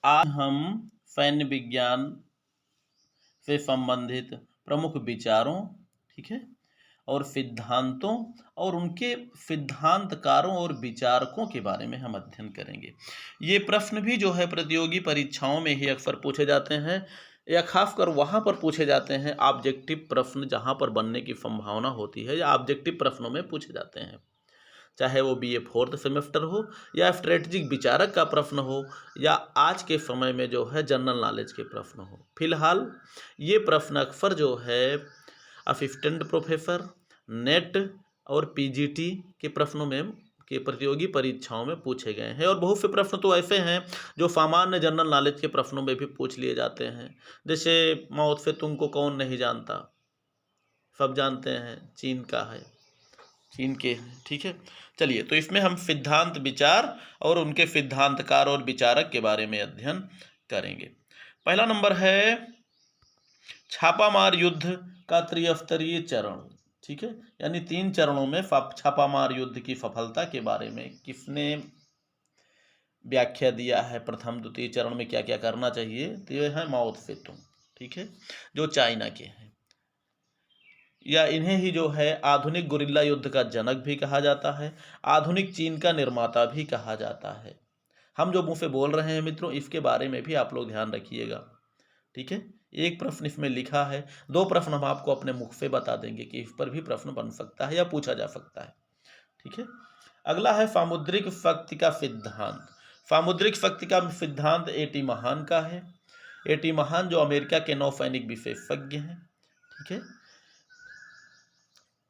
आज हम सैन्य विज्ञान से संबंधित प्रमुख विचारों, ठीक है, और सिद्धांतों और उनके सिद्धांतकारों और विचारकों के बारे में हम अध्ययन करेंगे। ये प्रश्न भी जो है प्रतियोगी परीक्षाओं में ही अक्सर पूछे जाते हैं या खासकर वहाँ पर पूछे जाते हैं ऑब्जेक्टिव प्रश्न जहाँ पर बनने की संभावना होती है या ऑब्जेक्टिव प्रश्नों में पूछे जाते हैं, चाहे वो बीए फोर्थ सेमेस्टर हो या स्ट्रेटजिक विचारक का प्रश्न हो या आज के समय में जो है जनरल नॉलेज के प्रश्न हो। फिलहाल ये प्रश्न अक्सर जो है असिस्टेंट प्रोफेसर, नेट और पीजीटी के प्रश्नों में के प्रतियोगी परीक्षाओं में पूछे गए हैं और बहुत से प्रश्न तो ऐसे हैं जो सामान्य जनरल नॉलेज के प्रश्नों में भी पूछ लिए जाते हैं। जैसे माओ से तुमको कौन नहीं जानता, सब जानते हैं चीन का है, चीन के हैं, ठीक है। चलिए, तो इसमें हम सिद्धांत विचार और उनके सिद्धांतकार और विचारक के बारे में अध्ययन करेंगे। पहला नंबर है छापामार युद्ध का त्रिस्तरीय चरण, ठीक है, यानी 3 चरणों में छापामार युद्ध की सफलता के बारे में किसने व्याख्या दिया है। प्रथम द्वितीय चरण में क्या क्या करना चाहिए, तो ये है माओ त्से तुंग, ठीक है, जो चाइना के हैं, या इन्हें ही जो है आधुनिक गुरिल्ला युद्ध का जनक भी कहा जाता है, आधुनिक चीन का निर्माता भी कहा जाता है। हम जो मुँह से बोल रहे हैं मित्रों, इसके बारे में भी आप लोग ध्यान रखिएगा, ठीक है। एक प्रश्न इसमें लिखा है, 2 प्रश्न हम आपको अपने मुख से बता देंगे कि इस पर भी प्रश्न बन सकता है या पूछा जा सकता है, ठीक है। अगला है सामुद्रिक शक्ति का सिद्धांत। सामुद्रिक शक्ति का सिद्धांत एटी महान का है। एटी महान जो अमेरिका के नौसैनिक विशेषज्ञ हैं, ठीक है।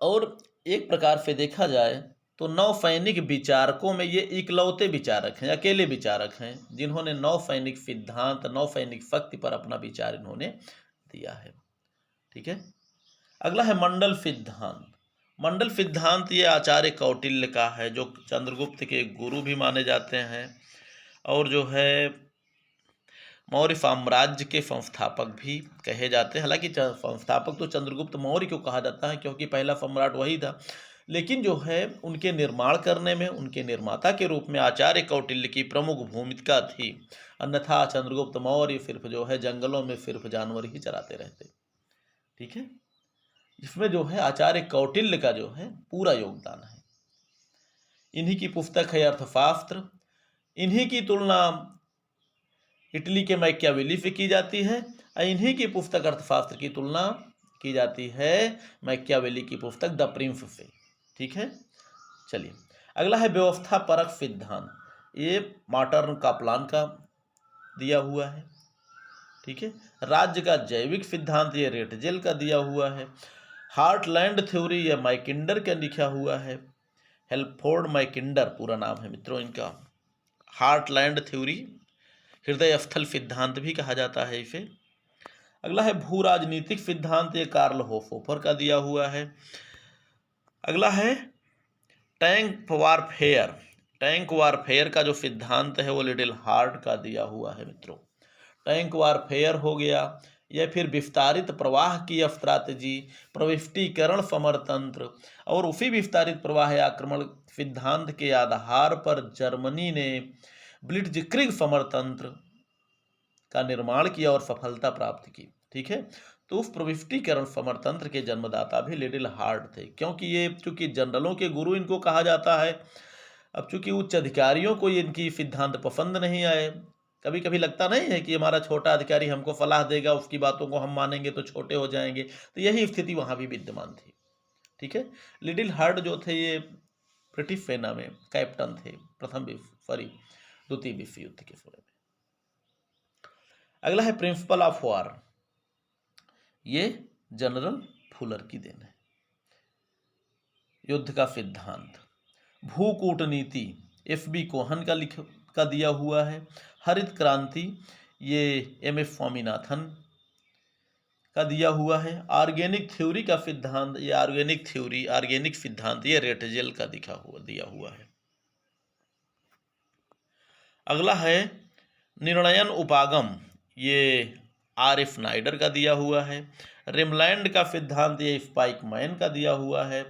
और एक प्रकार से देखा जाए तो नौसैनिक विचारकों में ये इकलौते विचारक हैं, अकेले विचारक हैं जिन्होंने नौसैनिक सिद्धांत, नौसैनिक शक्ति पर अपना विचार इन्होंने दिया है, ठीक है। अगला है मंडल सिद्धांत। मंडल सिद्धांत ये आचार्य कौटिल्य का है, जो चंद्रगुप्त के गुरु भी माने जाते हैं और जो है मौर्य साम्राज्य के संस्थापक भी कहे जाते हैं। हालांकि संस्थापक तो चंद्रगुप्त मौर्य को कहा जाता है क्योंकि पहला सम्राट वही था, लेकिन जो है उनके निर्माण करने में, उनके निर्माता के रूप में आचार्य कौटिल्य की प्रमुख भूमिका थी। अन्यथा चंद्रगुप्त मौर्य सिर्फ जो है जंगलों में सिर्फ जानवर ही चराते रहते, ठीक है। इसमें जो है आचार्य कौटिल्य का जो है पूरा योगदान है। इन्हीं की पुस्तक है अर्थशास्त्र। इन्हीं की तुलना इटली के मैकियावेली से की जाती है और इन्हीं की पुस्तक अर्थशास्त्र की तुलना की जाती है मैकियावेली की पुस्तक द प्रिंस से, ठीक है। चलिए, अगला है व्यवस्था परक सिद्धांत। ये मार्टन कापलान का दिया हुआ है, ठीक है। राज्य का जैविक सिद्धांत ये रेटजेल का दिया हुआ है। हार्टलैंड थ्योरी ये मैकिंडर का लिखा हुआ है। हेल्फोर्ड मैकिंडर पूरा नाम है मित्रों इनका। हार्टलैंड थ्योरी, हृदय स्थल सिद्धांत भी कहा जाता है इसे। अगला है भू राजनीतिक सिद्धांत, ये कार्ल होफोफर का दिया हुआ है। अगला है टैंक वारफेयर। टैंक वारफेयर का जो सिद्धांत है वो लिटिल हार्ट का दिया हुआ है मित्रों। टैंक वारफेयर हो गया, या फिर विस्तारित प्रवाह की स्ट्रैटेजी, प्रविष्टीकरण समरतंत्र, और उसी विस्तारित प्रवाह आक्रमण सिद्धांत के आधार पर जर्मनी ने ब्लिट्जक्रिग समरतंत्र का निर्माण किया और सफलता प्राप्त की, ठीक है। तो उस प्रविष्टीकरण समरतंत्र के जन्मदाता भी लिटिल हार्ट थे, क्योंकि ये चूंकि जनरलों के गुरु इनको कहा जाता है। अब चूंकि उच्च अधिकारियों को ये इनकी सिद्धांत पसंद नहीं आए, कभी कभी लगता नहीं है कि हमारा छोटा अधिकारी हमको सलाह देगा, उसकी बातों को हम मानेंगे तो छोटे हो जाएंगे, तो यही स्थिति वहां भी विद्यमान थी, ठीक है। लिटिल हार्ट जो थे ये ब्रिटिश सेना में कैप्टन थे द्वितीय विश्व युद्ध के समय में। अगला है प्रिंसिपल ऑफ वॉर। ये जनरल फुलर की देन है। युद्ध का सिद्धांत। भू कूटनीति एफ.बी. कोहन का दिया हुआ है। हरित क्रांति ये एम.एफ. स्वामीनाथन का दिया हुआ है। ऑर्गेनिक थ्योरी का सिद्धांत, ये ऑर्गेनिक सिद्धांत ये रेटजेल का दिया हुआ है। अगला है निर्णयन उपागम, ये आर.एफ. नाइडर का दिया हुआ है। रिमलैंड का सिद्धांत ये स्पाइकमैन का दिया हुआ है।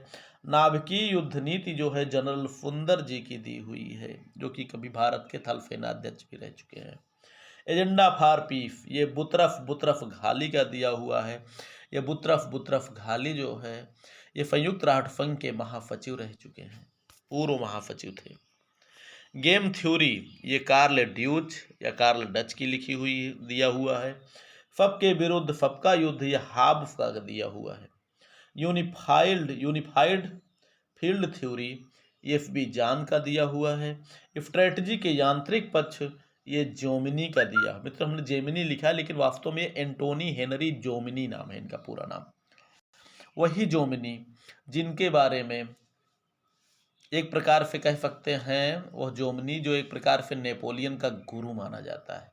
नाभिकीय युद्ध नीति जो है जनरल सुंदर जी की दी हुई है, जो कि कभी भारत के थल सेनाध्यक्ष भी रह चुके हैं। एजेंडा फॉर पीस, ये बुतरफ घाली का दिया हुआ है। ये बुतरफ घाली जो है ये संयुक्त राष्ट्र संघ के महासचिव रह चुके हैं, पूर्व महासचिव थे। गेम थ्योरी ये कार्ल ड्यूच या कार्ल डच की लिखी हुई दिया हुआ है। सबके विरुद्ध सबका युद्ध ये हाब्स का दिया हुआ है। यूनिफाइड फील्ड थ्योरी ये एफ.बी. जॉन का दिया हुआ है। स्ट्रेटजी के यांत्रिक पक्ष ये जोमिनी का दिया। मित्रों हमने जेमिनी लिखा है लेकिन वास्तव में एंटोनी हेनरी जोमिनी नाम है इनका पूरा नाम। वही जोमिनी जिनके बारे में एक प्रकार से कह सकते हैं, वह जोमिनी जो एक प्रकार से नेपोलियन का गुरु माना जाता है।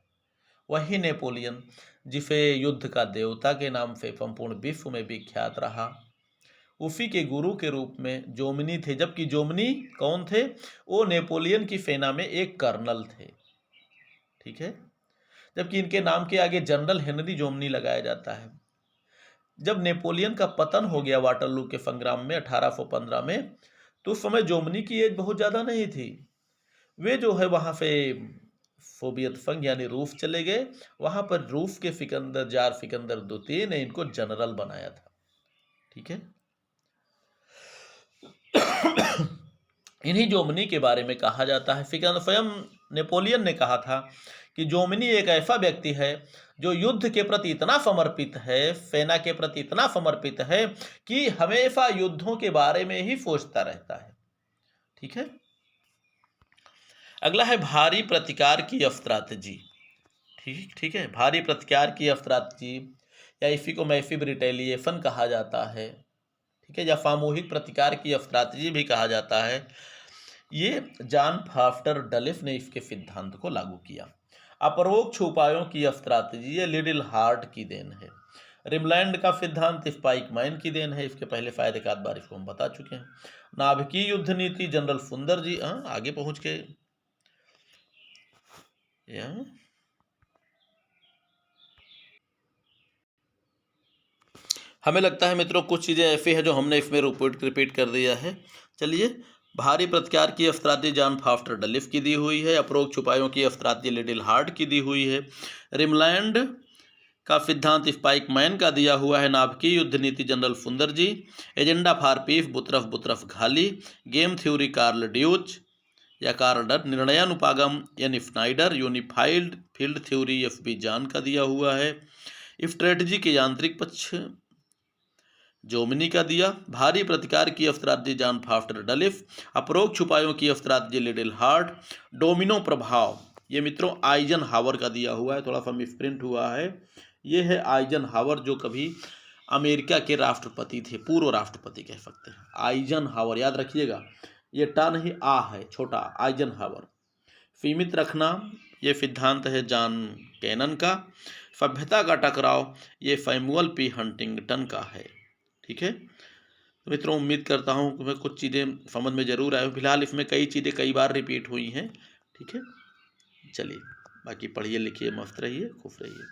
वही नेपोलियन जिसे युद्ध का देवता के नाम से संपूर्ण विश्व में विख्यात रहा, उसी के गुरु के रूप में जोमिनी थे। जबकि जोमिनी कौन थे? वो नेपोलियन की सेना में एक कर्नल थे, ठीक है। जबकि इनके नाम के आगे जनरल हेनरी जोमिनी लगाया जाता है। जब नेपोलियन का पतन हो गया वाटरलू के संग्राम में 1815 में, तो उस समय जोमिनी की एज बहुत ज़्यादा नहीं थी। वे जो है वहाँ से सोवियत संघ यानी रूस चले गए। वहाँ पर रूस के जार सिकंदर द्वितीय ने इनको जनरल बनाया था, ठीक है। इन्हीं जोमिनी के बारे में कहा जाता है, स्वयं नेपोलियन ने कहा था कि जोमिनी एक ऐसा व्यक्ति है जो युद्ध के प्रति इतना समर्पित है, सेना के प्रति इतना समर्पित है कि हमेशा युद्धों के बारे में ही सोचता रहता है, ठीक है। अगला है भारी प्रतिकार की स्ट्रैटेजी, ठीक है। भारी प्रतिकार की स्ट्रैटेजी या इसी को मैसिव रिटेलिएशन कहा जाता है, ठीक है, या सामूहिक प्रतिकार की स्ट्रैटेजी भी कहा जाता है। ये जॉन फॉस्टर डलिफ ने इसके सिद्धांत को लागू किया। अपरोक्ष उपायों की स्ट्रैटेजी ये लिटिल हार्ट की देन है। रिमलैंड का सिद्धांत स्पाइकमैन की देन है। इसके पहले शायद एक आध बार इसको हम बता चुके हैं। नाभिकीय युद्ध नीति जनरल सुंदर जी, आगे पहुंच के हमें लगता है मित्रों कुछ चीज़ें ऐसी है जो हमने इसमें रिपीट कर दिया है। चलिए, भारी प्रतिकार की स्ट्रैटेजी जॉन फॉस्टर डलिफ की दी हुई है। अपरोक्ष उपायों की स्ट्रैटेजी लिटिल हार्ट की दी हुई है। रिमलैंड का सिद्धांत स्पाइकमैन का दिया हुआ है। नाभिकीय युद्ध नीति general Sundar ji. Agenda for peace Boutros Ghali. Game theory Karl Deutsch या कार्ल डट। निर्णयानुपागम N Snyder. Unified field theory F B. John का दिया हुआ है। स्ट्रेटजी के यांत्रिक पक्ष जोमिनी का दिया। भारी प्रतिकार की स्ट्रैटेजी जॉन फॉस्टर डलिफ। अपरोक्ष उपायों की स्ट्रैटेजी लिटिल हार्ट। डोमिनो प्रभाव ये मित्रों आइजनहावर का दिया हुआ है, थोड़ा सा मिसप्रिंट हुआ है। ये है आइजनहावर जो कभी अमेरिका के राष्ट्रपति थे, पूर्व राष्ट्रपति कह सकते हैं। आइजनहावर याद रखिएगा, ये टा नहीं आ है, छोटा आइजनहावर। सीमित रखना ये सिद्धांत है जॉन कैनन का। सभ्यता का टकराव ये सैमुअल पी हंटिंगटन का है, ठीक है। तो मित्रों उम्मीद करता हूँ कि मैं कुछ चीज़ें समझ में ज़रूर आए। फिलहाल इसमें कई चीज़ें कई बार रिपीट हुई हैं, ठीक है। चलिए, बाकी पढ़िए लिखिए, मस्त रहिए, खुश रहिए।